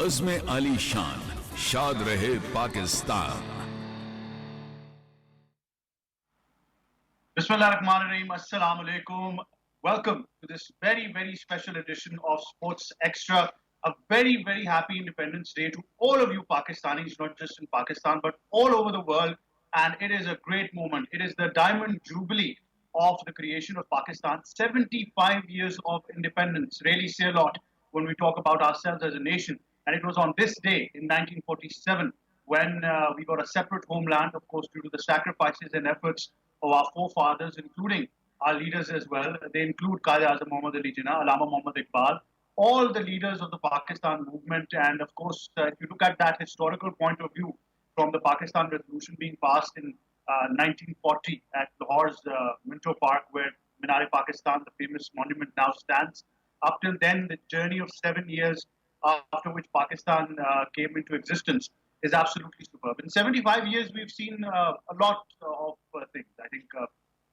अज़्म आली शान, शाद रहे Pakistan. Bismillahirrahmanirrahim. Assalamu alaikum. Welcome to this very, very special edition of Sports Extra. A very, very happy Independence Day to all of you Pakistanis, not just in Pakistan, but all over the world. And it is a great moment. It is the Diamond Jubilee of the creation of Pakistan. 75 years of independence really say a lot when we talk about ourselves as a nation. And it was on this day in 1947 when we got a separate homeland, of course, due to the sacrifices and efforts of our forefathers, including our leaders as well. They include Qazi Azam Muhammad Ali Jinnah, Allama Muhammad Iqbal, all the leaders of the Pakistan movement. And of course, if you look at that historical point of view from the Pakistan Revolution being passed in 1940 at Lahore's Minto Park, where Minar-e-Pakistan, the famous monument, now stands. Up till then, the journey of 7 years after which Pakistan came into existence is absolutely superb. In 75 years, we've seen a lot of things. I think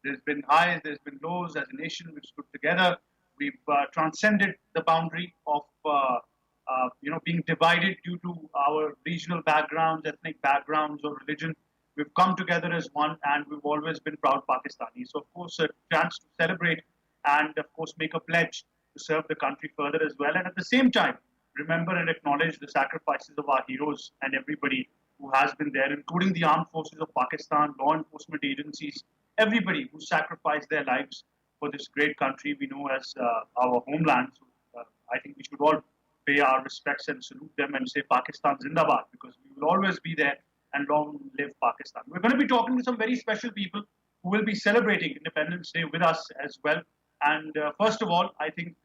there's been highs, there's been lows. As a nation, we've stood together. We've transcended the boundary of being divided due to our regional backgrounds, ethnic backgrounds, or religion. We've come together as one, and we've always been proud Pakistanis. So, of course, a chance to celebrate and, of course, make a pledge to serve the country further as well. And at the same time, remember and acknowledge the sacrifices of our heroes and everybody who has been there, including the armed forces of Pakistan, law enforcement agencies, everybody who sacrificed their lives for this great country we know as our homeland. So, I think we should all pay our respects and salute them and say Pakistan Zindabad, because we will always be there, and long live Pakistan. We're going to be talking to some very special people who will be celebrating Independence Day with us as well. And first of all, I think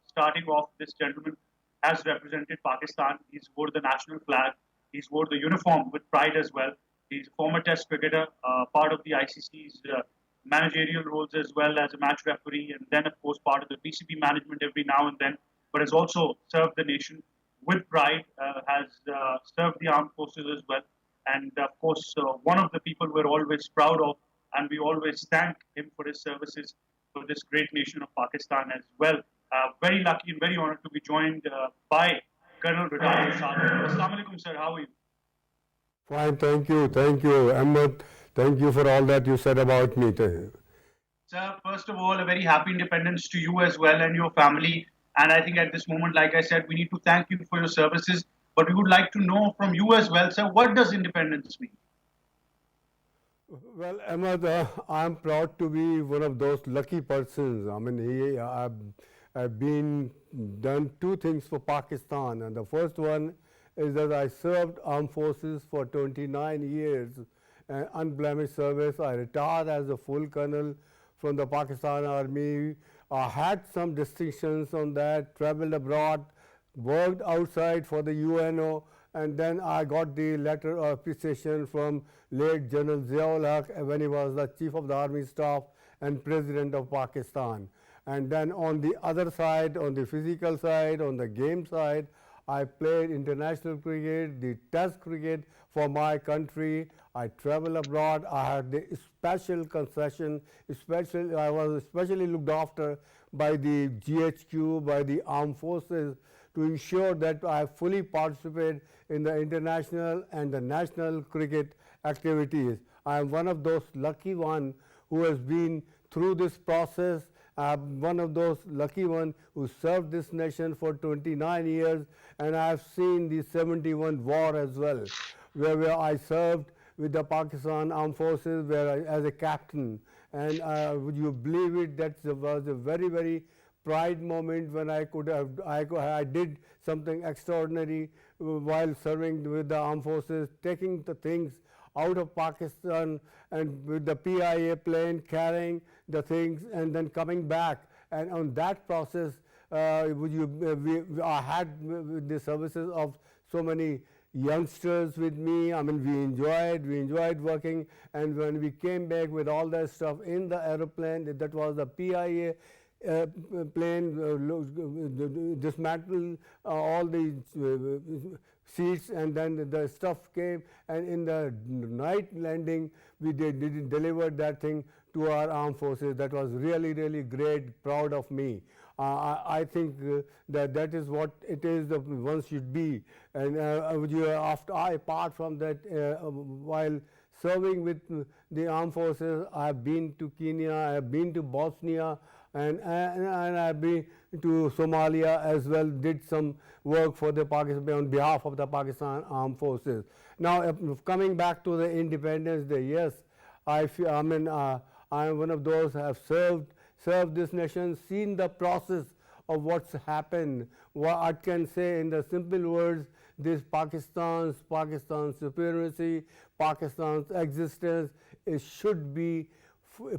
starting off, this gentleman has represented Pakistan. He's wore the national flag. He's wore the uniform with pride as well. He's a former Test cricketer, part of the ICC's managerial roles as well as a match referee, and then, of course, part of the PCB management every now and then, but has also served the nation with pride, has served the armed forces as well. And, of course, one of the people we're always proud of, and we always thank him for his services for this great nation of Pakistan as well. Very lucky and very honored to be joined by Colonel Retired Naushad. Assalamu alaikum, sir. How are you? Fine, thank you, Ahmad. Thank you for all that you said about me. Sir, first of all, a very happy independence to you as well and your family. And I think at this moment, like I said, we need to thank you for your services. But we would like to know from you as well, sir, what does independence mean? Well, Ahmad, I'm proud to be one of those lucky persons. I mean, I've been done two things for Pakistan, and the first one is that I served armed forces for 29 years, unblemished service. I retired as a full colonel from the Pakistan Army. I had some distinctions on that, traveled abroad, worked outside for the UNO, and then I got the letter of appreciation from late General Ziaul Haq when he was the Chief of the Army Staff and President of Pakistan. And then on the other side, on the physical side, on the game side, I played international cricket, the Test cricket for my country. I traveled abroad. I had the special concession, I was especially looked after by the GHQ, by the armed forces, to ensure that I fully participate in the international and the national cricket activities. I am one of those lucky ones who has been through this process. I'm one of those lucky ones who served this nation for 29 years, and I have seen the 71 war as well, where I served with the Pakistan Armed Forces as a captain. And would you believe it, that was a very, very pride moment when I did something extraordinary while serving with the armed forces, taking the things out of Pakistan and with the PIA plane carrying the things and then coming back. And on that process, I had the services of so many youngsters with me. I mean, we enjoyed working. And when we came back with all that stuff in the aeroplane, that was the PIA plane, dismantled all the seats, and then the stuff came, and in the night landing we delivered that thing to our armed forces. That was really, really great, proud of me. I think that is what it is that one should be. And apart from that, while serving with the armed forces, I have been to Kenya, I have been to Bosnia, and I've been to Somalia as well, did some work for the Pakistan on behalf of the Pakistan Armed Forces. Now, coming back to the Independence Day, yes, I am one of those who have served this nation, seen the process of what's happened. What I can say in the simple words, this Pakistan's supremacy, Pakistan's existence, it should be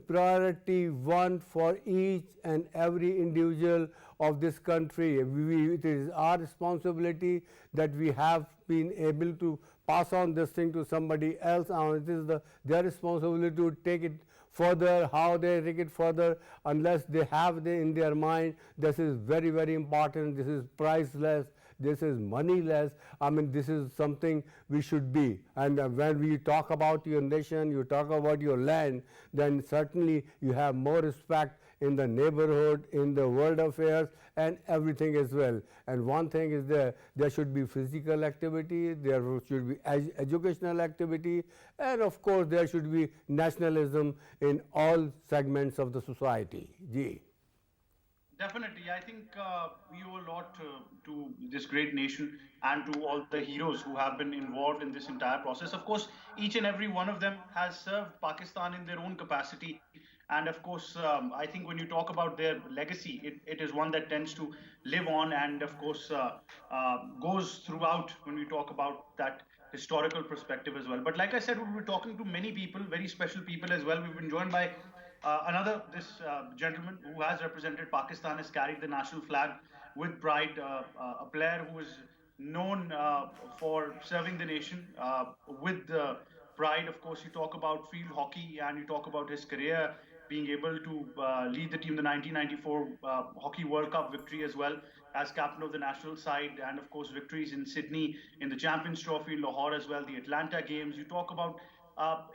priority one for each and every individual of this country. It is our responsibility that we have been able to pass on this thing to somebody else, and it is their responsibility to take it further. How they take it further, unless they have in their mind, this is very, very important, this is priceless, this is moneyless. This is something we should be. And when we talk about your nation, you talk about your land, then certainly you have more respect in the neighborhood, in the world affairs, and everything as well. And one thing is there should be physical activity, there should be educational activity, and of course there should be nationalism in all segments of the society. Ji. Definitely. I think we owe a lot to this great nation and to all the heroes who have been involved in this entire process. Of course, each and every one of them has served Pakistan in their own capacity. And of course, I think when you talk about their legacy, it is one that tends to live on and, of course, goes throughout when we talk about that historical perspective as well. But like I said, we'll be talking to many people, very special people as well. We've been joined by this gentleman who has represented Pakistan, has carried the national flag with pride, a player who is known for serving the nation with pride. Of course, you talk about field hockey and you talk about his career, being able to lead the team the 1994 Hockey World Cup victory as well as captain of the national side, and of course victories in Sydney, in the Champions Trophy, Lahore as well, the Atlanta Games. You talk about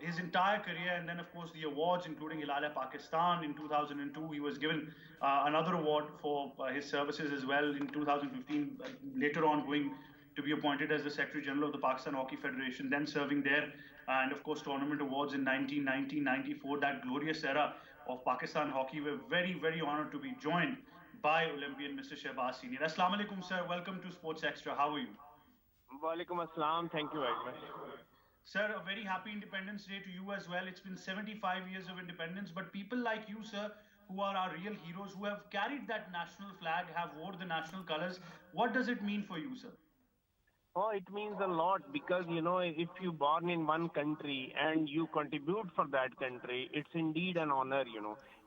his entire career, and then of course the awards, including Hilal-e-Pakistan in 2002. He was given another award for his services as well in 2015, later on going to be appointed as the Secretary General of the Pakistan Hockey Federation, then serving there, and of course tournament awards in 1990, 94, that glorious era of Pakistan hockey. We're very, very honored to be joined by Olympian Mr. Shahbaz Senior. Assalamu alaikum, sir. Welcome to Sports Extra. How are you? Walaikum assalam. Thank you very much. Sir, a very happy Independence Day to you as well. It's been 75 years of independence, but people like you, sir, who are our real heroes, who have carried that national flag, have wore the national colors, what does it mean for you, sir? Oh, it means a lot because, if you're born in one country and you contribute for that country, it's indeed an honor.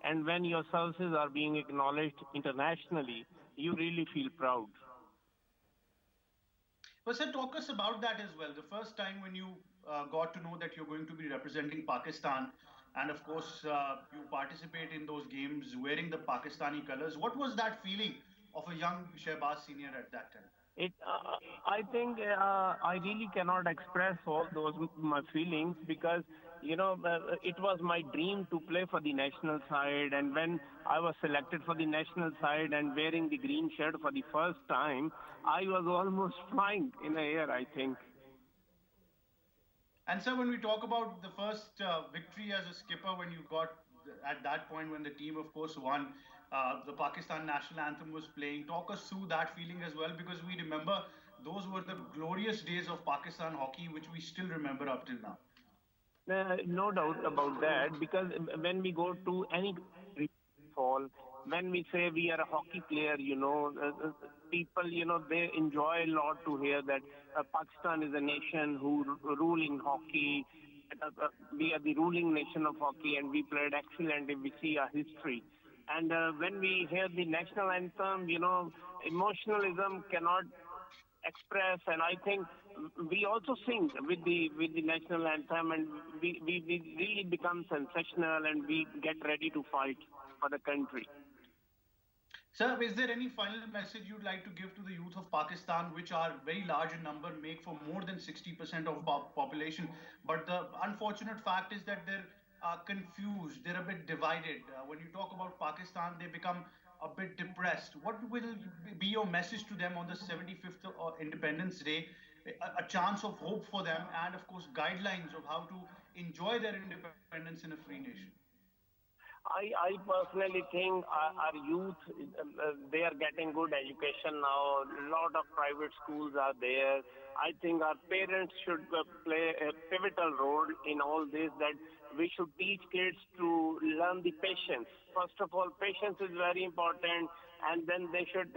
And when your services are being acknowledged internationally, you really feel proud. Well, sir, talk us about that as well. The first time when you got to know that you're going to be representing Pakistan, and of course, you participate in those games wearing the Pakistani colors. What was that feeling of a young Shahbaz Senior at that time? I think I really cannot express all those my feelings because it was my dream to play for the national side, and when I was selected for the national side and wearing the green shirt for the first time, I was almost flying in the air, I think. And sir, when we talk about the first victory as a skipper, when you got at that point when the team, of course, won, the Pakistan national anthem was playing. Talk us through that feeling as well, because we remember those were the glorious days of Pakistan hockey, which we still remember up till now. No doubt about that, because when we go to any fall, when we say we are a hockey player, people, they enjoy a lot to hear that Pakistan is a nation who rule in hockey. We are the ruling nation of hockey, and we played excellent if we see our history. And when we hear the national anthem, emotionalism cannot express, and I think we also sing with the national anthem, and we really become sensational, and we get ready to fight for the country. Sir, is there any final message you'd like to give to the youth of Pakistan, which are very large in number, make for more than 60% of population, but the unfortunate fact is that their confused, they're a bit divided. When you talk about Pakistan, they become a bit depressed. What will be your message to them on the 75th Independence Day? A chance of hope for them, and of course, guidelines of how to enjoy their independence in a free nation. I personally think our youth, they are getting good education now. A lot of private schools are there. I think our parents should play a pivotal role in all this, that we should teach kids to learn the patience. First of all, patience is very important, and then they should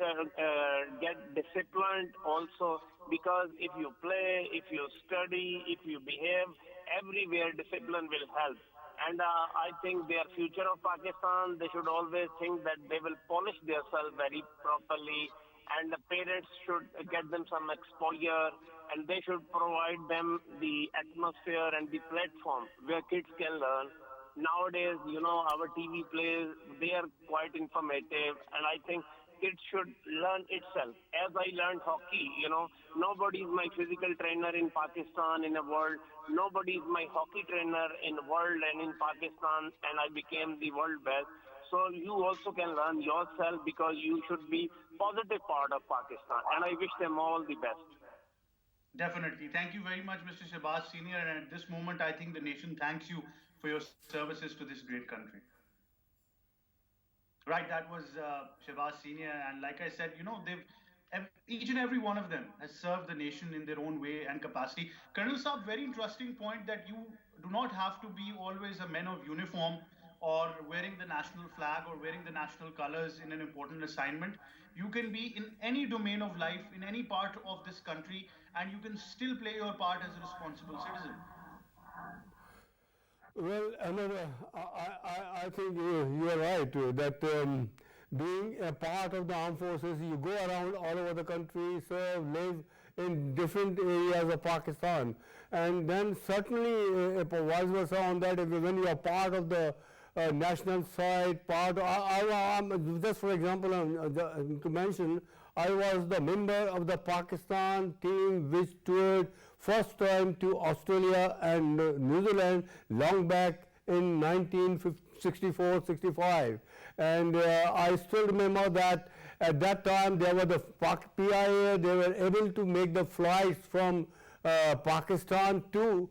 get disciplined also, because if you play, if you study, if you behave, everywhere discipline will help. And I think their future of Pakistan, they should always think that they will polish themselves very properly, and the parents should get them some exposure, and they should provide them the atmosphere and the platform where kids can learn. Nowadays, our TV plays, they are quite informative, and I think kids should learn itself. As I learned hockey, nobody is my physical trainer in Pakistan, in the world. Nobody is my hockey trainer in the world and in Pakistan, and I became the world best. So you also can learn yourself, because you should be positive part of Pakistan. And I wish them all the best. Definitely. Thank you very much, Mr. Shahbaz Senior. And at this moment, I think the nation thanks you for your services to this great country. Right, that was Shahbaz Senior, and like I said, each and every one of them has served the nation in their own way and capacity. Colonel Saab, very interesting point that you do not have to be always a man of uniform or wearing the national flag or wearing the national colors in an important assignment. You can be in any domain of life, in any part of this country, and you can still play your part as a responsible citizen. Well, I think you are right that being a part of the armed forces, you go around all over the country, serve, live in different areas of Pakistan, and then certainly vice versa on that, when you are part of the national side, just for example, to mention, I was the member of the Pakistan team which toured first time to Australia and New Zealand long back in 1964-65, and I still remember that at that time there were the PIA, they were able to make the flights from Pakistan to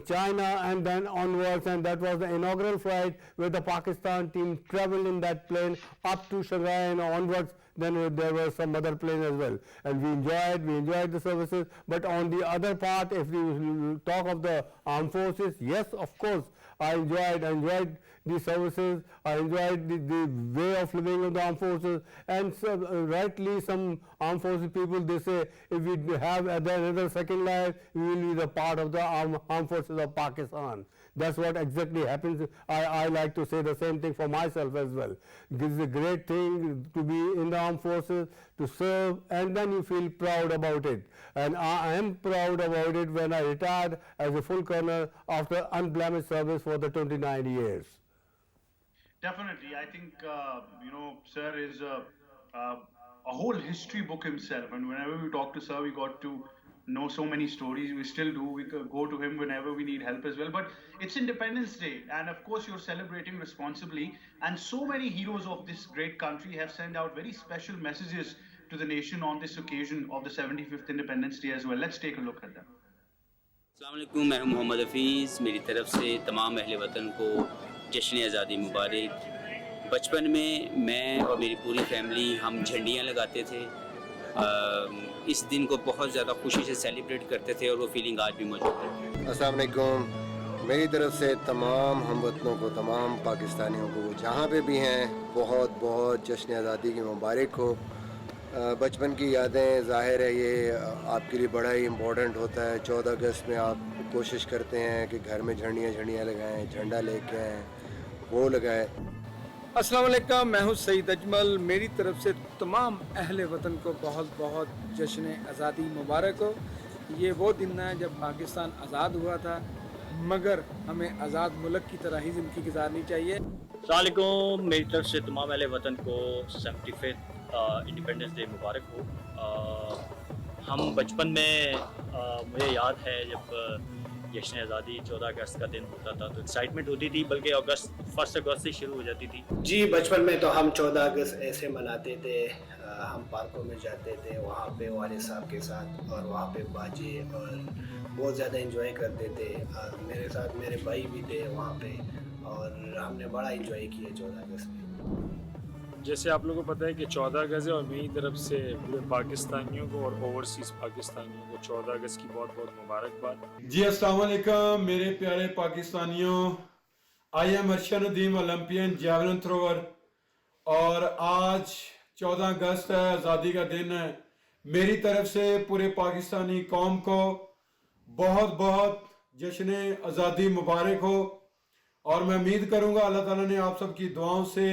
China and then onwards, and that was the inaugural flight where the Pakistan team traveled in that plane up to Shanghai and onwards. Then there were some other planes as well, and we enjoyed the services. But on the other part, if we talk of the armed forces, yes, of course, I enjoyed the services, I enjoyed the way of living of the armed forces, and so, rightly some armed forces people, they say if we have another second life, we will be the part of the armed forces of Pakistan. That's what exactly happens. I like to say the same thing for myself as well. This is a great thing to be in the armed forces, to serve, and then you feel proud about it. And I am proud about it when I retired as a full colonel after unblemished service for the 29 years. Definitely. I think, Sir is a whole history book himself. And whenever we talk to Sir, we got to know so many stories. We still do. We go to him whenever we need help as well. But it's Independence Day, and of course you're celebrating responsibly. And so many heroes of this great country have sent out very special messages to the nation on this occasion of the 75th Independence Day as well. Let's take a look at them. अस्सलामुअलैकुम, मैं हूं मोहम्मद हफीज़। मेरी तरफ से तमाम अहले वतन को जश्न आज़ादी मुबारक। बचपन में मैं और मेरी पूरी फैमिली हम झंडियाँ लगाते थे। इस दिन को बहुत ज़्यादा खुशी से सेलिब्रेट करते थे और वो फीलिंग आज भी मौजूद है। अस्सलाम वालेकुम, मेरी तरफ से तमाम हमवतनों को, तमाम पाकिस्तानियों को, जहाँ पे भी हैं, बहुत बहुत जश्न आज़ादी की मुबारक हो। बचपन की यादें, ज़ाहिर है ये आपके लिए बड़ा ही इम्पोर्टेंट होता है। 14 अगस्त में आप कोशिश करते हैं कि घर में झंडियाँ लगाएं, झंडा लेके आएँ, वो लगाएं। अस्सलाम वालेकुम, मैं हूँ सईद अजमल। मेरी तरफ से तमाम अहले वतन को बहुत बहुत जश्न आज़ादी मुबारक हो। ये वो दिन है जब पाकिस्तान आज़ाद हुआ था, मगर हमें आज़ाद मुल्क की तरह ही ज़िंदगी गुजारनी चाहिए। अस्सलाम वालेकुम, मेरी तरफ से तमाम अहले वतन को 75th इंडिपेंडेंस डे मुबारक हो। हम बचपन में मुझे याद है जब जश्न आज़ादी 14 अगस्त का दिन होता था तो एक्साइटमेंट होती थी, बल्कि 1 अगस्त से शुरू हो जाती थी। जी बचपन में तो हम 14 अगस्त ऐसे मनाते थे, हम पार्कों में जाते थे वहाँ पे वाले साहब के साथ, और वहाँ पे बाजे और बहुत ज़्यादा एंजॉय करते थे। और मेरे साथ मेरे भाई भी थे वहाँ पे, और हमने बड़ा एंजॉय किया 14 अगस्त में। जैसे आप लोगों को पता है कि 14 अगस्त है, और मेरी तरफ से पूरे पाकिस्तानियों को और ओवरसीज़ पाकिस्तानियों को 14 अगस्त की बहुत बहुत मुबारकबाद। जी अस्सलाम वालेकुम मेरे प्यारे पाकिस्तानियों, आई एम अर्शनुद्दीन ओलंपियन जैवलिन थ्रोअर, और आज 14 अगस्त है, आज़ादी का दिन है। मेरी तरफ से पूरे पाकिस्तानी कौम को बहुत बहुत जश्न आज़ादी मुबारक हो, और मैं उम्मीद करूँगा अल्लाह ताला ने आप सब की दुआओं से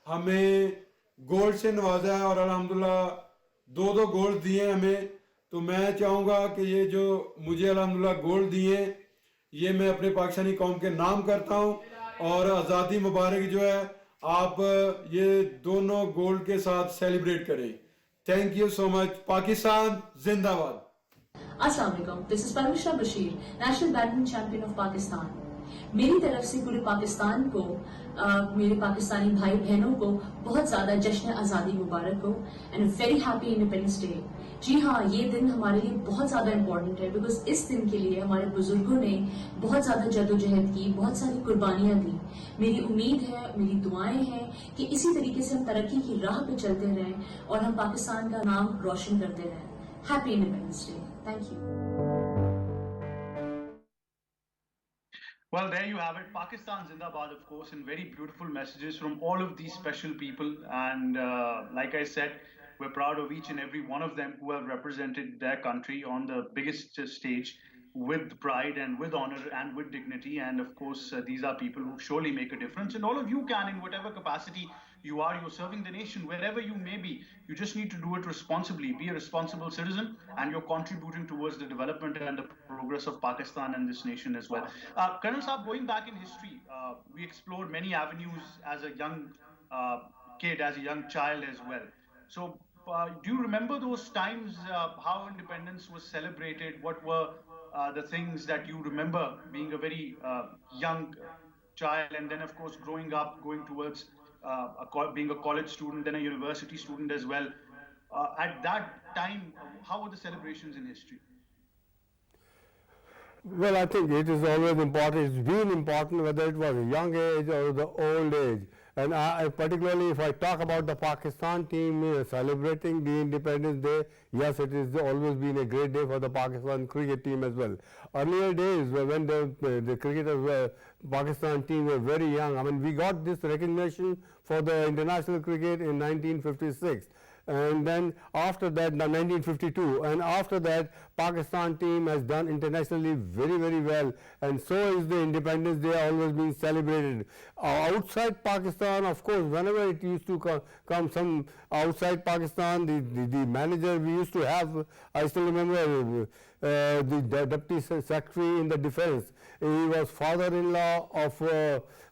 हमें गोल्ड से नवाजा है, और अल्हम्दुलिल्लाह 2 गोल्ड दिए हमें। तो मैं चाहूँगा कि ये जो मुझे अल्हम्दुलिल्लाह गोल्ड दिए, ये मैं अपने पाकिस्तानी कौम के नाम करता हूँ, और आज़ादी मुबारक जो है आप ये दोनों गोल्ड के साथ सेलिब्रेट करें। Thank you so much. Pakistan जिंदाबाद। अस्सलाम वालेकुम, this is Palwasha Bashir, national badminton champion of Pakistan. मेरी तरफ से पूरे पाकिस्तान को, मेरे पाकिस्तानी भाई बहनों को बहुत ज़्यादा जश्न आज़ादी मुबारक हो and very happy independence day. जी हाँ, ये दिन हमारे लिए बहुत ज़्यादा इम्पोर्टेंट है, बिकॉज इस दिन के लिए हमारे बुजुर्गों ने बहुत ज़्यादा जद्दोजहद की, बहुत सारी कुर्बानियाँ दी। मेरी उम्मीद है, मेरी दुआएं हैं कि इसी तरीके से हम तरक्की की राह पे चलते रहें और हम पाकिस्तान का नाम रोशन करते रहें। Happy independence day. Thank you. Well, there you have it. Pakistan Zindabad, of course, and very beautiful messages from all of these special people. And like I said, we're proud of each and every one of them who have represented their country on the biggest stage with pride and with honor and with dignity. And of course, these are people who surely make a difference. And all of you can, in whatever capacity you are, you're serving the nation, wherever you may be. You just need to do it responsibly. Be a responsible citizen, and you're contributing towards the development and the progress of Pakistan and this nation as well. Colonel Saab, going back in history, we explored many avenues as a young kid, as a young child as well. So, do you remember those times, how independence was celebrated? What were the things that you remember being a very young child, and then, of course, growing up, going towards being a college student, then a university student as well? At that time, how were the celebrations in history? Well, I think it is always important. It's been important whether it was a young age or the old age. And particularly if I talk about the Pakistan team celebrating the Independence Day, yes, it has always been a great day for the Pakistan cricket team as well. Earlier days when the cricketers were, Pakistan team were very young. I mean, we got this recognition for the international cricket in 1956. And then after that, 1952, and after that, Pakistan team has done internationally very, very well, and so is the Independence Day always being celebrated. Outside Pakistan, of course, whenever it used to come some outside Pakistan, the manager we used to have, I still remember the Deputy Secretary in the Defense. He was father-in-law of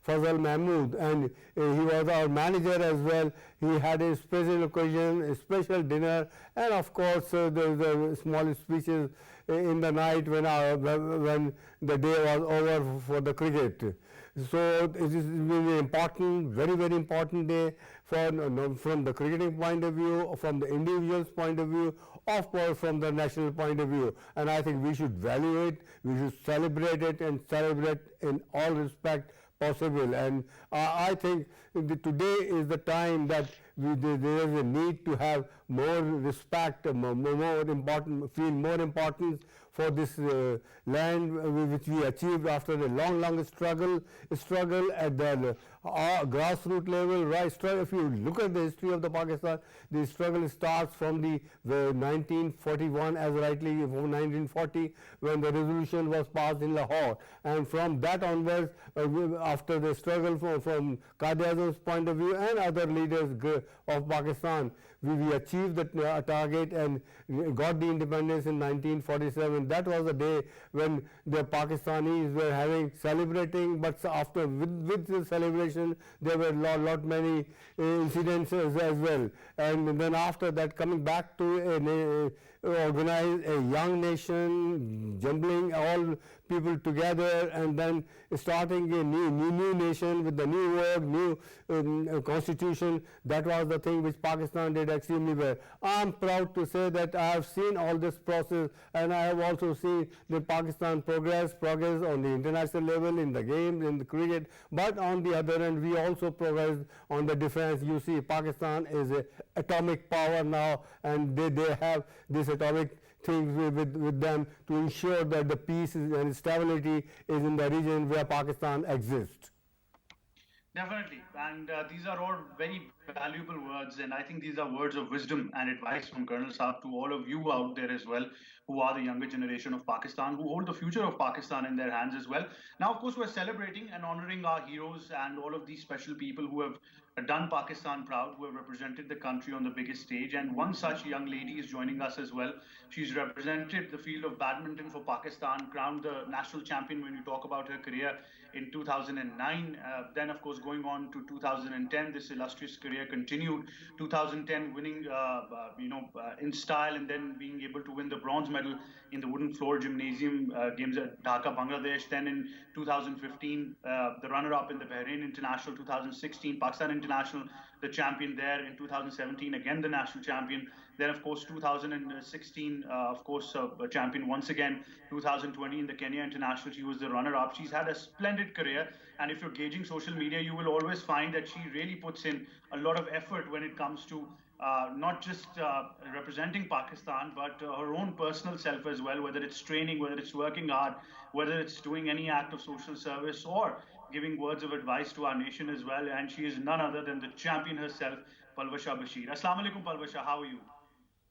Fazal Mahmood, and he was our manager as well. He had a special occasion, a special dinner, and of course the small speeches in the night when the day was over for the cricket. So it is really important, very, very important day from the cricketing point of view, from the individual's point of view, of course from the national point of view. And I think we should value it, we should celebrate it, and celebrate in all respect possible. And I think today is the time that there is a need to have more respect, more important, feel more importance for this land which we achieved after a long struggle at the grassroots level. Right, if you look at the history of the Pakistan, the struggle starts from the 1941, as rightly from 1940, when the resolution was passed in Lahore, and from that onwards, after the struggle from Quaid-e-Azam's point of view and other leaders of Pakistan, we achieved the target and got the independence in 1947. That was the day when the Pakistanis were celebrating, but after with the celebration there were lot many incidents as well. And then after that, coming back to organize a young nation, jumbling all people together and then starting a new nation with the new word, new constitution. That was the thing which Pakistan did extremely well. I'm proud to say that I have seen all this process, and I have also seen the Pakistan progress on the international level in the games, in the cricket. But on the other hand, we also progressed on the defense. You see, Pakistan is an atomic power now, and they have this atomic things with them to ensure that the peace and stability is in the region where Pakistan exists. Definitely, and these are all very valuable words, and I think these are words of wisdom and advice from Colonel Saab to all of you out there as well, who are the younger generation of Pakistan, who hold the future of Pakistan in their hands as well. Now, of course, we're celebrating and honoring our heroes and all of these special people who have done Pakistan proud, who have represented the country on the biggest stage, and one such young lady is joining us as well. She's represented the field of badminton for Pakistan, crowned the national champion when you talk about her career in 2009. Then, of course, going on to 2010, this illustrious career continued. 2010, winning, in style, and then being able to win the bronze medal in the wooden floor gymnasium games at Dhaka, Bangladesh. Then in 2015, the runner-up in the Bahrain International. 2016, Pakistan International, the champion there. In 2017, again the national champion. Then, of course, 2016, a champion once again. 2020 in the Kenya International, she was the runner-up. She's had a splendid career, and if you're gauging social media, you will always find that she really puts in a lot of effort when it comes to not just representing Pakistan, but her own personal self as well, whether it's training, whether it's working hard, whether it's doing any act of social service or giving words of advice to our nation as well. And she is none other than the champion herself, Palwasha Bashir. Assalamu alaikum, Palwasha. How are you?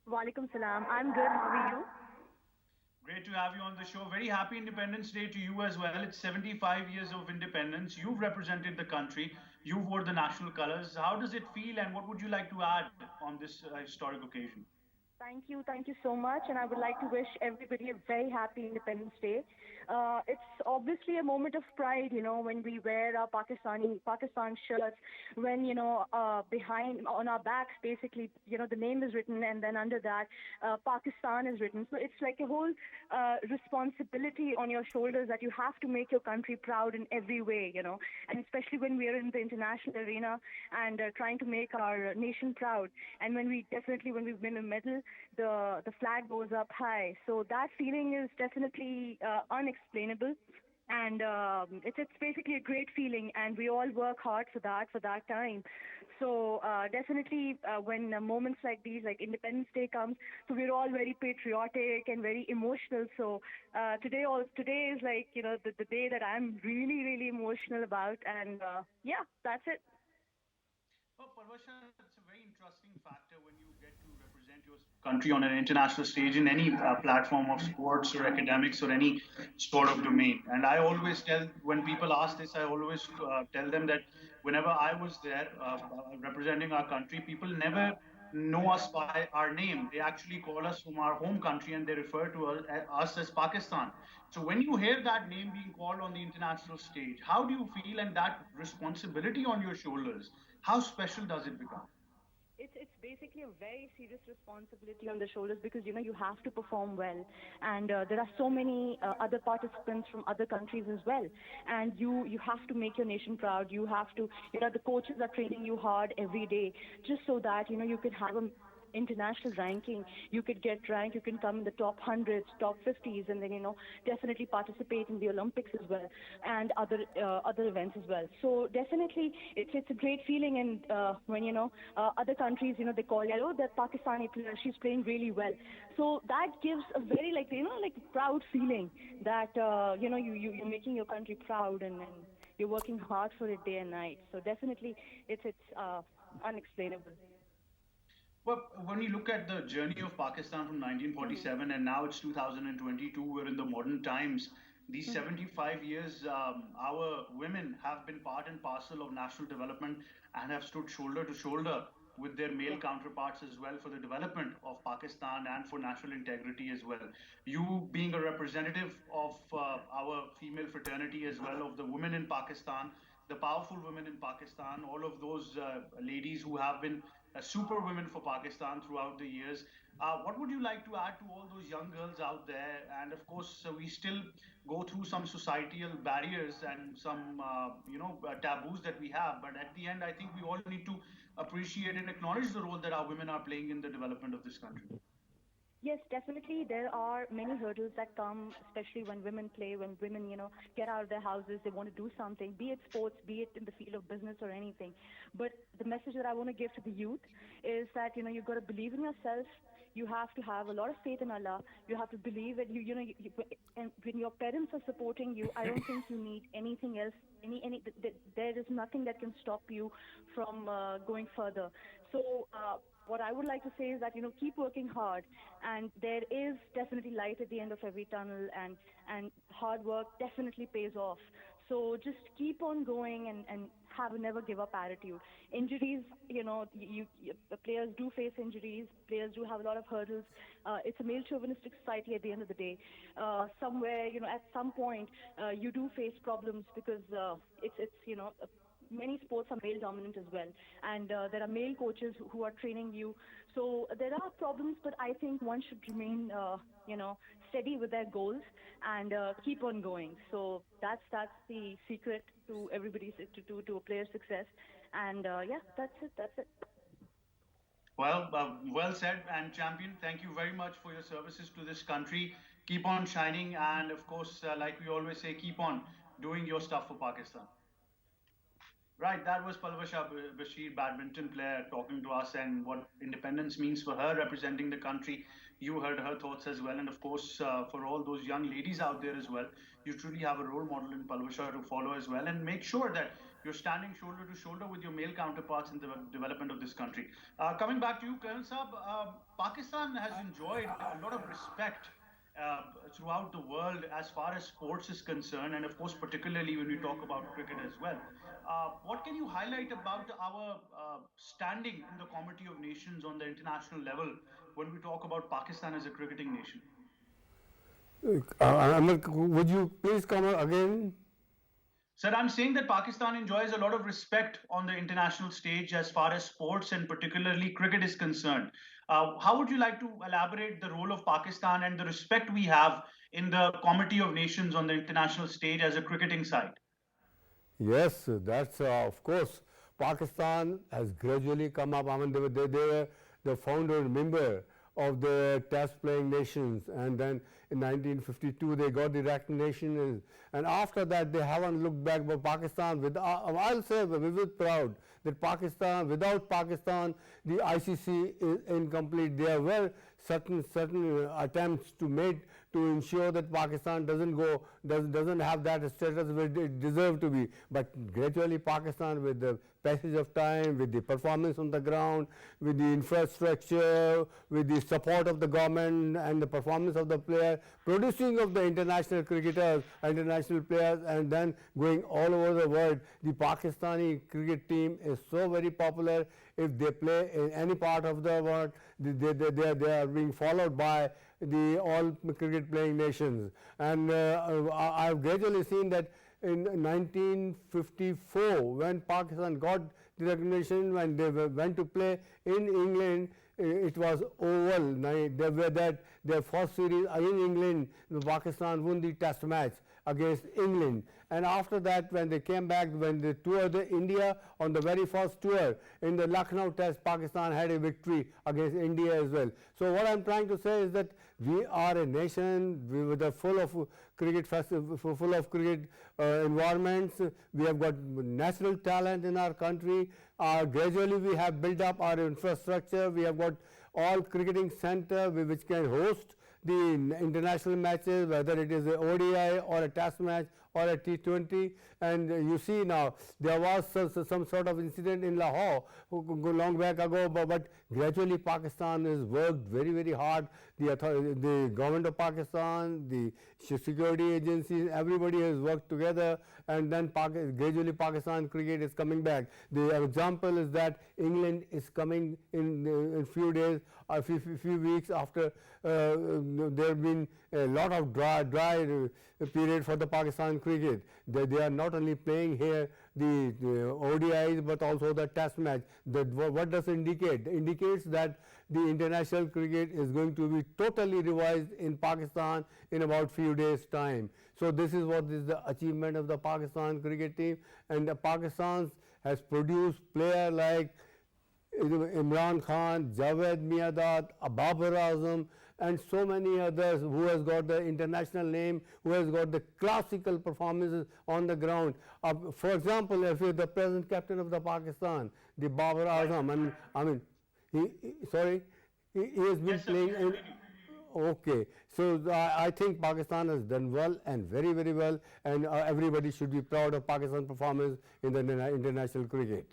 Walaikum salam. I'm good. How are you? Great to have you on the show. Very happy Independence Day to you as well. It's 75 years of independence. You've represented the country. You wore the national colors. How does it feel, and what would you like to add on this historic occasion? Thank you so much, and I would like to wish everybody a very happy Independence Day. It's obviously a moment of pride, when we wear our Pakistan shirts, when, behind, on our backs, basically, the name is written, and then under that, Pakistan is written. So it's like a whole responsibility on your shoulders that you have to make your country proud in every way, and especially when we are in the international arena and trying to make our nation proud. And when we win a medal, the flag goes up high. So that feeling is definitely unexplainable, and it's basically a great feeling, and we all work hard for that time. So definitely when moments like these, like Independence Day comes, so we're all very patriotic and very emotional. So today is like, the day that I'm really, really emotional about, and yeah, that's it. Well, Palwasha, it's a very interesting factor when you get to represent your country on an international stage in any platform of sports or academics or any sort of domain. And I always tell, when people ask this, I always tell them that whenever I was there representing our country, people never know us by our name. They actually call us from our home country, and they refer to us as Pakistan. So when you hear that name being called on the international stage, how do you feel, and that responsibility on your shoulders, how special does it become? It's basically a very serious responsibility on the shoulders, because you have to perform well, and there are so many other participants from other countries as well, and you have to make your nation proud. You have to, the coaches are training you hard every day just so that you can have a international ranking. You could get ranked, you can come in the top 100s, top 50s, and then definitely participate in the Olympics as well, and other events as well. So definitely it's a great feeling. And when other countries, they call you, oh, that Pakistani player, she's playing really well. So that gives a very like proud feeling that you're making your country proud, and you're working hard for it day and night. So definitely it's unexplainable. Well, when you look at the journey of Pakistan from 1947 and now it's 2022, we're in the modern times. These 75 years, our women have been part and parcel of national development and have stood shoulder to shoulder with their male counterparts as well for the development of Pakistan and for national integrity as well. You being a representative of our female fraternity as well, of the women in Pakistan, the powerful women in Pakistan, all of those ladies who have been super women for Pakistan throughout the years. What would you like to add to all those young girls out there? And of course, we still go through some societal barriers and some, taboos that we have. But at the end, I think we all need to appreciate and acknowledge the role that our women are playing in the development of this country. Yes, definitely. There are many hurdles that come, especially when women play, when women, get out of their houses, they want to do something, be it sports, be it in the field of business or anything. But the message that I want to give to the youth is that, you've got to believe in yourself. You have to have a lot of faith in Allah. You have to believe that and when your parents are supporting you, I don't think you need anything else. There is nothing that can stop you from going further. So what I would like to say is that, keep working hard, and there is definitely light at the end of every tunnel, and hard work definitely pays off. So just keep on going and have a never give up attitude. Injuries, the players do face injuries. Players do have a lot of hurdles. It's a male chauvinistic society at the end of the day. Somewhere, at some point, you do face problems because many sports are male dominant as well, and there are male coaches who are training you. So there are problems, but I think one should remain steady with their goals and keep on going. So that's the secret to everybody's to a player's success. And that's it. Well, well said. And champion, thank you very much for your services to this country. Keep on shining, and of course, like we always say, keep on doing your stuff for Pakistan. Right, that was Palwasha Bashir, badminton player, talking to us and what independence means for her, representing the country. You heard her thoughts as well. And of course, for all those young ladies out there as well, you truly have a role model in Palwasha to follow as well. And make sure that you're standing shoulder to shoulder with your male counterparts in the development of this country. Coming back to you, Colonel Saab, Pakistan has enjoyed a lot of respect throughout the world as far as sports is concerned, and of course particularly when we talk about cricket as well. What can you highlight about our standing in the Committee of Nations on the international level when we talk about Pakistan as a cricketing nation? Ahmad, would you please come again? Sir, I'm saying that Pakistan enjoys a lot of respect on the international stage as far as sports and particularly cricket is concerned. How would you like to elaborate the role of Pakistan and the respect we have in the Committee of Nations on the international stage as a cricketing side? Yes, that's of course. Pakistan has gradually come up. I mean, they were the founder member of the Test playing nations, and then in 1952 they got the recognition, and after that they haven't looked back. But Pakistan, I'll say with proud that Pakistan, without Pakistan, the ICC is incomplete. There were certain attempts to ensure that Pakistan doesn't have that status where it deserved to be. But gradually Pakistan, with the passage of time, with the performance on the ground, with the infrastructure, with the support of the government and the performance of the player, producing of the international cricketers, international players, and then going all over the world, the Pakistani cricket team is so very popular. If they play in any part of the world, they are being followed by the all cricket playing nations. And I've gradually seen that in 1954, when Pakistan got the recognition, when they went to play in England, it was oval. They were that their first series in England, Pakistan won the test match against England. And after that, when they came back, when they toured India on the very first tour, in the Lucknow test, Pakistan had a victory against India as well. So what I'm trying to say is that we are a nation with a full of cricket environments. We have got natural talent in our country. Gradually we have built up our infrastructure. We have got all cricketing center which can host the international matches, whether it is a ODI or a test match or a T20. And you see now, there was some sort of incident in Lahore long back ago, but gradually Pakistan has worked very, very hard. The government of Pakistan, the security agencies, everybody has worked together, and then gradually Pakistan cricket is coming back. The example is that England is coming in a few days, a few weeks after there have been a lot of dry period for the Pakistan cricket. They are not only playing here the ODIs but also the test match. What does it indicate? It indicates that the international cricket is going to be totally revised in Pakistan in about few days time. So this is what is the achievement of the Pakistan cricket team, and the Pakistan has produced players like Imran Khan, Javed Miadad, Babar Azam, and so many others who has got the international name, who has got the classical performances on the ground. For example, if you're the present captain of the Pakistan, the Babar Azam, and I mean, he has been playing in. Okay, so I think Pakistan has done well and very, very well, and everybody should be proud of Pakistan's performance in the international cricket.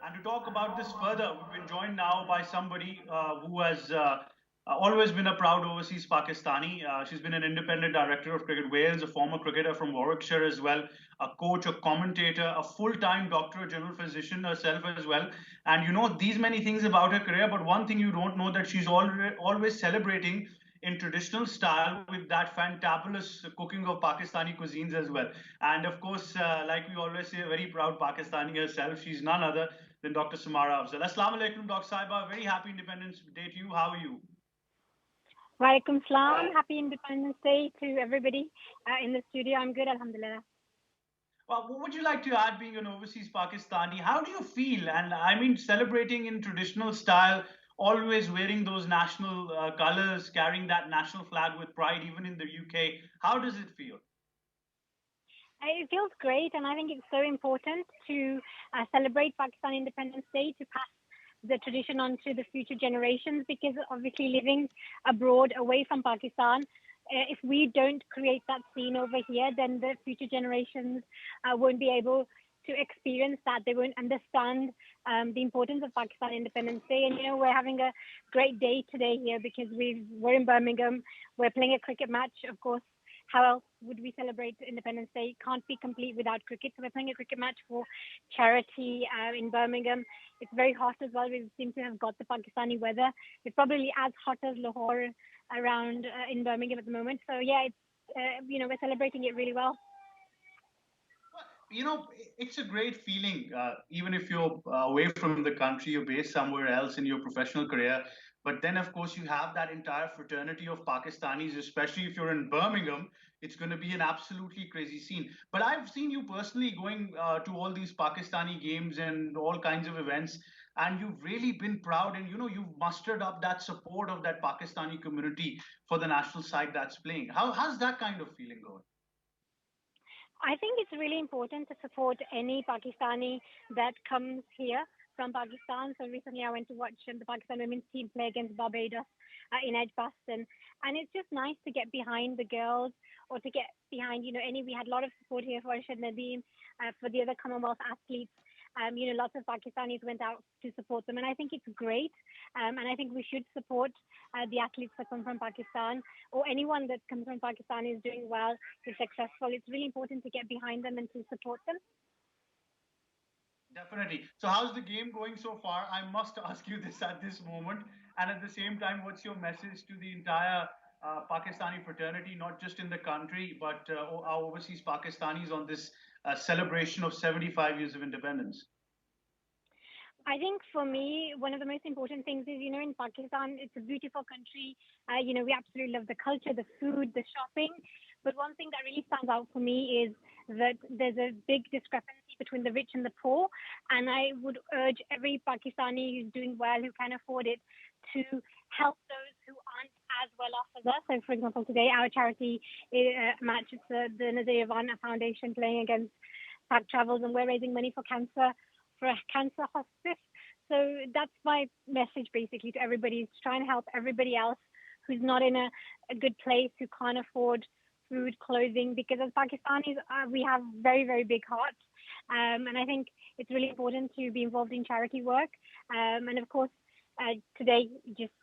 And to talk about this further, we've been joined now by somebody who has always been a proud overseas Pakistani. She's been an independent director of Cricket Wales, a former cricketer from Warwickshire as well, a coach, a commentator, a full-time doctor, a general physician herself as well. And you know these many things about her career, but one thing you don't know, that she's always celebrating in traditional style with that fantabulous cooking of Pakistani cuisines as well. And of course, like we always say, a very proud Pakistani herself. She's none other than Dr. Samara Afzal. Assalamu alaikum, Dr. Saiba. Very happy Independence Day to you. How are you? Walaikum salam. Happy Independence Day to everybody in the studio. I'm good, alhamdulillah. Well, what would you like to add, being an overseas Pakistani? How do you feel? And I mean, celebrating in traditional style, always wearing those national colors, carrying that national flag with pride, even in the UK. How does it feel? It feels great, and I think it's so important to celebrate Pakistan Independence Day, to pass the tradition on to the future generations, because obviously living abroad away from Pakistan, if we don't create that scene over here, then the future generations won't be able to experience that. They won't understand the importance of Pakistan Independence Day. And, you know, we're having a great day today here because we're in Birmingham. We're playing a cricket match, of course. How else would we celebrate Independence Day? Can't be complete without cricket. So we're playing a cricket match for charity in Birmingham. It's very hot as well. We seem to have got the Pakistani weather. It's probably as hot as Lahore around in Birmingham at the moment. So yeah, it's we're celebrating it really well. You know, it's a great feeling, even if you're away from the country, you're based somewhere else in your professional career. But then, of course, you have that entire fraternity of Pakistanis, especially if you're in Birmingham. It's going to be an absolutely crazy scene. But I've seen you personally going to all these Pakistani games and all kinds of events, and you've really been proud, and, you know, you've mustered up that support of that Pakistani community for the national side that's playing. How's that kind of feeling going? I think it's really important to support any Pakistani that comes here from Pakistan. So recently I went to watch the Pakistan women's team play against Barbados in Edgbaston. And it's just nice to get behind the girls, or to get behind, we had a lot of support here for Arshad Nadeem, for the other Commonwealth athletes. Lots of Pakistanis went out to support them, and I think it's great. And I think we should support the athletes that come from Pakistan, or anyone that comes from Pakistan is doing well, is successful. It's really important to get behind them and to support them. Definitely. So how's the game going so far? I must ask you this at this moment. And at the same time, what's your message to the entire Pakistani fraternity, not just in the country, but our overseas Pakistanis on this celebration of 75 years of independence? I think for me, one of the most important things is, in Pakistan, it's a beautiful country. We absolutely love the culture, the food, the shopping. But one thing that really stands out for me is that there's a big discrepancy between the rich and the poor. And I would urge every Pakistani who's doing well, who can afford it, to help those who aren't as well off as us. So, for example, today our charity match is the Nazir Ivana Foundation playing against Pack Travels, and we're raising money for a cancer hospice. So that's my message basically to everybody, is to try and help everybody else who's not in a good place, who can't afford food, clothing, because as Pakistanis, we have very, very big hearts. And I think it's really important to be involved in charity work. And of course, today, just,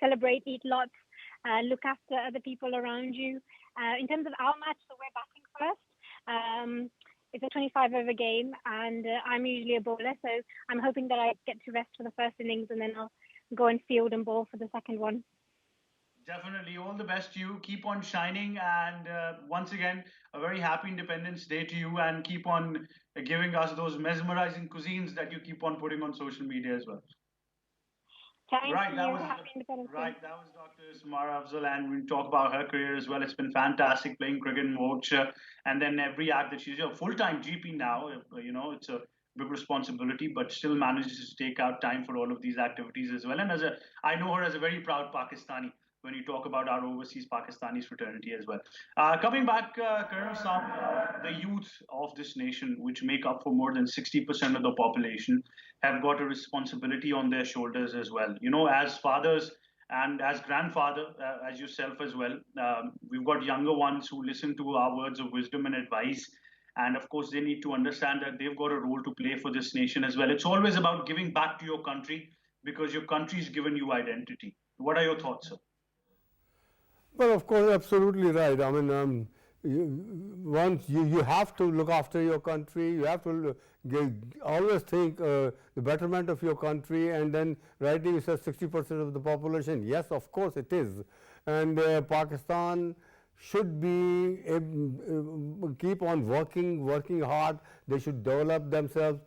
celebrate, eat lots, look after other people around you. In terms of our match, so we're batting first. It's a 25-over game, and I'm usually a bowler, so I'm hoping that I get to rest for the first innings, and then I'll go and field and bowl for the second one. Definitely. All the best to you. Keep on shining. And once again, a very happy Independence Day to you. And keep on giving us those mesmerizing cuisines that you keep on putting on social media as well. Thank Right, you. that was Happy Independence Day. right. That was Dr. Samara Afzal, and we talk about her career as well. It's been fantastic playing cricket in Warwickshire, and then every act that she's a full-time GP now. You know, it's a big responsibility, but still manages to take out time for all of these activities as well. And I know her as a very proud Pakistani when you talk about our overseas Pakistanis fraternity as well. Coming back, Colonel Sam, the youth of this nation, which make up for more than 60% of the population, have got a responsibility on their shoulders as well. You know, as fathers and as grandfather, as yourself as well, we've got younger ones who listen to our words of wisdom and advice. And of course, they need to understand that they've got a role to play for this nation as well. It's always about giving back to your country because your country's given you identity. What are your thoughts, sir? Well, of course, absolutely right. I mean, you have to look after your country. You have to always think the betterment of your country. And then, rightly, you said 60% of the population. Yes, of course, it is. And Pakistan should be keep on working hard. They should develop themselves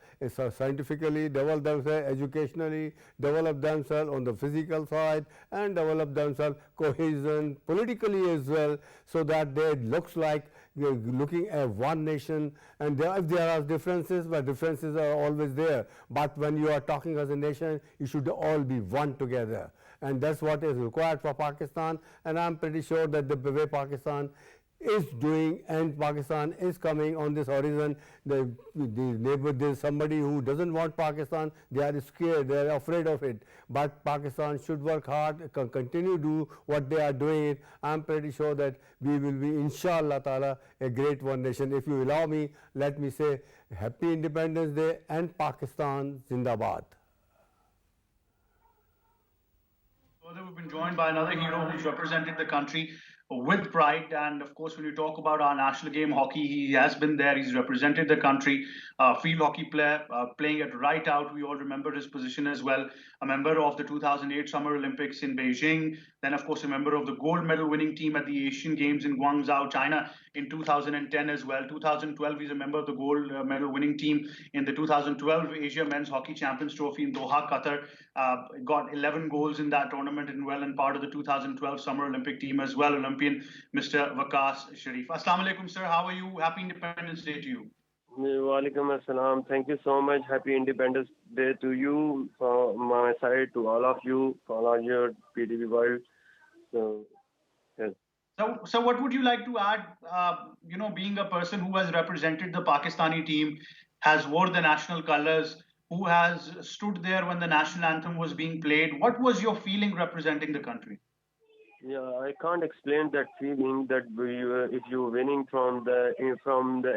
scientifically, develop themselves educationally, develop themselves on the physical side, and develop themselves cohesion politically as well, so that they looks like looking at one nation. And if there are differences, but differences are always there. But when you are talking as a nation, you should all be one together. And that's what is required for Pakistan. And I'm pretty sure that the way Pakistan is doing and Pakistan is coming on this horizon, the neighbor, there's somebody who doesn't want Pakistan, they are scared, they are afraid of it. But Pakistan should work hard, continue to do what they are doing. I'm pretty sure that we will be, inshallah ta'ala, a great one nation. If you allow me, let me say Happy Independence Day and Pakistan Zindabad. Further, we've been joined by another hero who's represented the country with pride. And of course, when you talk about our national game, hockey, he has been there. He's represented the country. Field hockey player, playing it right out. We all remember his position as well. A member of the 2008 Summer Olympics in Beijing. Then, of course, a member of the gold medal winning team at the Asian Games in Guangzhou, China in 2010 as well. 2012, he's a member of the gold medal winning team in the 2012 Asia Men's Hockey Champions Trophy in Doha, Qatar. Got 11 goals in that tournament and part of the 2012 Summer Olympic team as well. Olympian Mr. Waqas Sharif. Assalamu alaikum, sir. How are you? Happy Independence Day to you. Walaikum assalam. Thank you so much. Happy Independence Day to you, from my side, to all of you, for all your PTV world. So, yes. So what would you like to add? You know, being a person who has represented the Pakistani team, has wore the national colors, who has stood there when the national anthem was being played. What was your feeling representing the country? Yeah, I can't explain that feeling that if you're winning from the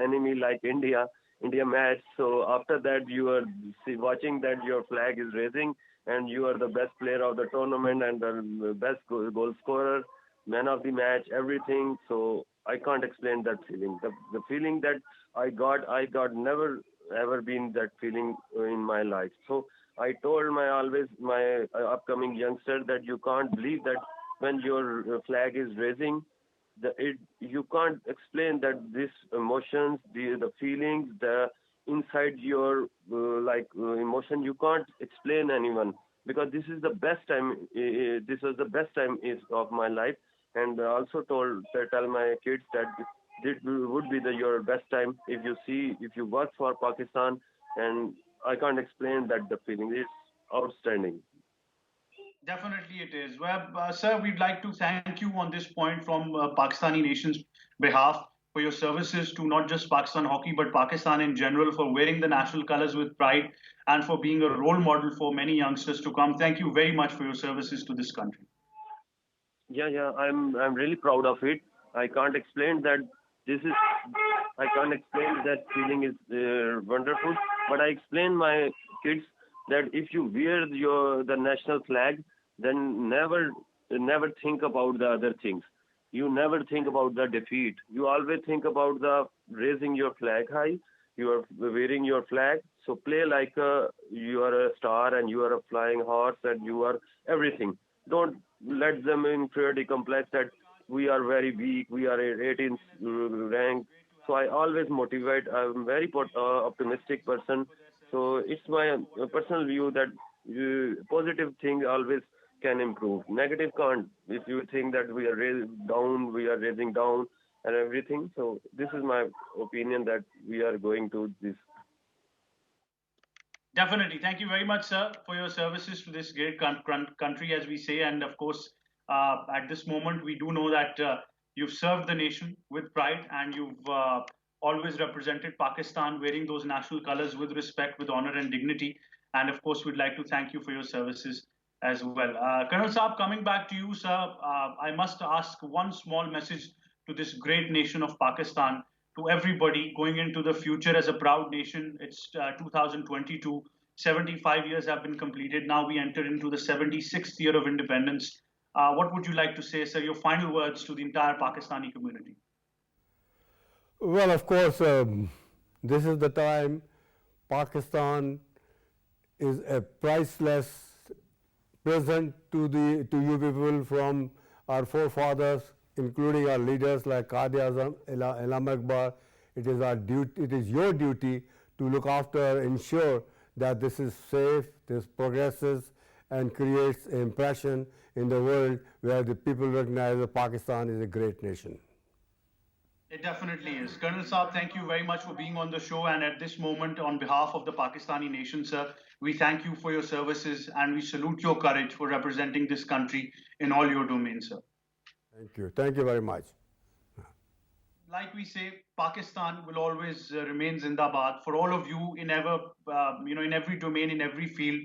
enemy like India match. So after that, you are watching that your flag is raising, and you are the best player of the tournament and the best goal scorer, man of the match, everything. So I can't explain that feeling. The feeling that I got never ever been that feeling in my life. So I told my upcoming youngster that you can't believe that when your flag is raising, you can't explain that this emotions, the feelings, the inside your emotion, you can't explain anyone, because this is the best time. This was the best time of my life, and also tell my kids that this would be your best time if you work for Pakistan, and I can't explain that the feeling is outstanding. Definitely it is. Well, sir, we'd like to thank you on this point from Pakistani nation's behalf for your services to not just Pakistan hockey, but Pakistan in general, for wearing the national colors with pride and for being a role model for many youngsters to come. Thank you very much for your services to this country. Yeah, I'm really proud of it. I can't explain that I can't explain that feeling is wonderful, but I explain my kids that if you wear the national flag, then never think about the other things. You never think about the defeat. You always think about the raising your flag high. You are wearing your flag, so play like you are a star and you are a flying horse and you are everything. Don't let them in inferiority complex that we are very weak, we are 18th rank. So I always motivate. I'm very optimistic person. So it's my personal view that positive thing always can improve. Negative can't. If you think that we are down, we are raising down and everything. So this is my opinion that we are going to this. Definitely. Thank you very much, sir, for your services to this great country, as we say. And of course, at this moment, we do know that you've served the nation with pride and you've always represented Pakistan wearing those national colors with respect, with honor and dignity. And of course, we'd like to thank you for your services as well. Colonel Saab, coming back to you, sir, I must ask one small message to this great nation of Pakistan, to everybody going into the future as a proud nation. It's 2022, 75 years have been completed. Now we enter into the 76th year of independence. What would you like to say, sir, your final words to the entire Pakistani community? Well, of course, this is the time. Pakistan is a priceless present to you people from our forefathers, including our leaders like Qaid-e-Azam, Ilham Akbar. It is our duty. It is your duty to look after, ensure that this is safe, this progresses, and creates an impression in the world where the people recognize that Pakistan is a great nation. It definitely is. Colonel Saab, thank you very much for being on the show. And at this moment, on behalf of the Pakistani nation, sir, we thank you for your services and we salute your courage for representing this country in all your domains, sir. Thank you. Thank you very much. Like we say, Pakistan will always remain Zindabad. For all of you in every domain, in every field,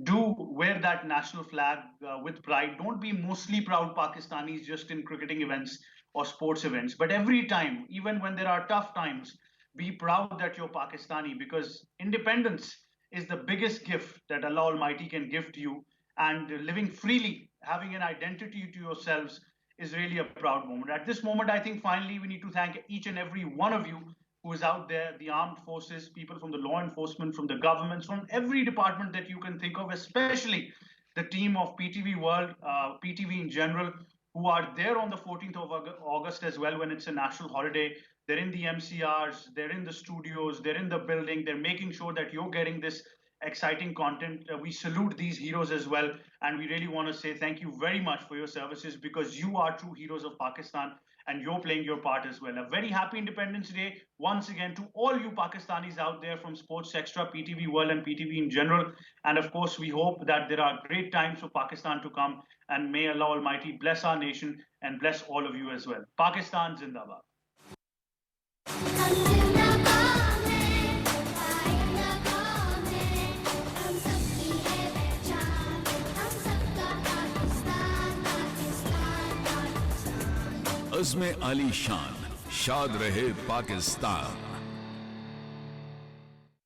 do wear that national flag with pride. Don't be mostly proud Pakistanis just in cricketing events or sports events. But every time, even when there are tough times, be proud that you're Pakistani, because independence is the biggest gift that Allah Almighty can give to you. And living freely, having an identity to yourselves, is really a proud moment. At this moment, I think finally we need to thank each and every one of you who is out there, the armed forces, people from the law enforcement, from the governments, from every department that you can think of, especially the team of PTV World, PTV in general, who are there on the 14th of August as well when it's a national holiday. They're in the MCRs, they're in the studios, they're in the building, they're making sure that you're getting this exciting content. We salute these heroes as well, and we really want to say thank you very much for your services, because you are true heroes of Pakistan and you're playing your part as well. A very happy Independence Day once again to all you Pakistanis out there from Sports Extra, PTV World and PTV in general. And of course, we hope that there are great times for Pakistan to come, and may Allah Almighty bless our nation and bless all of you as well. Pakistan Zindabad. अज़्म आली शान, शाद रहे पाकिस्तान।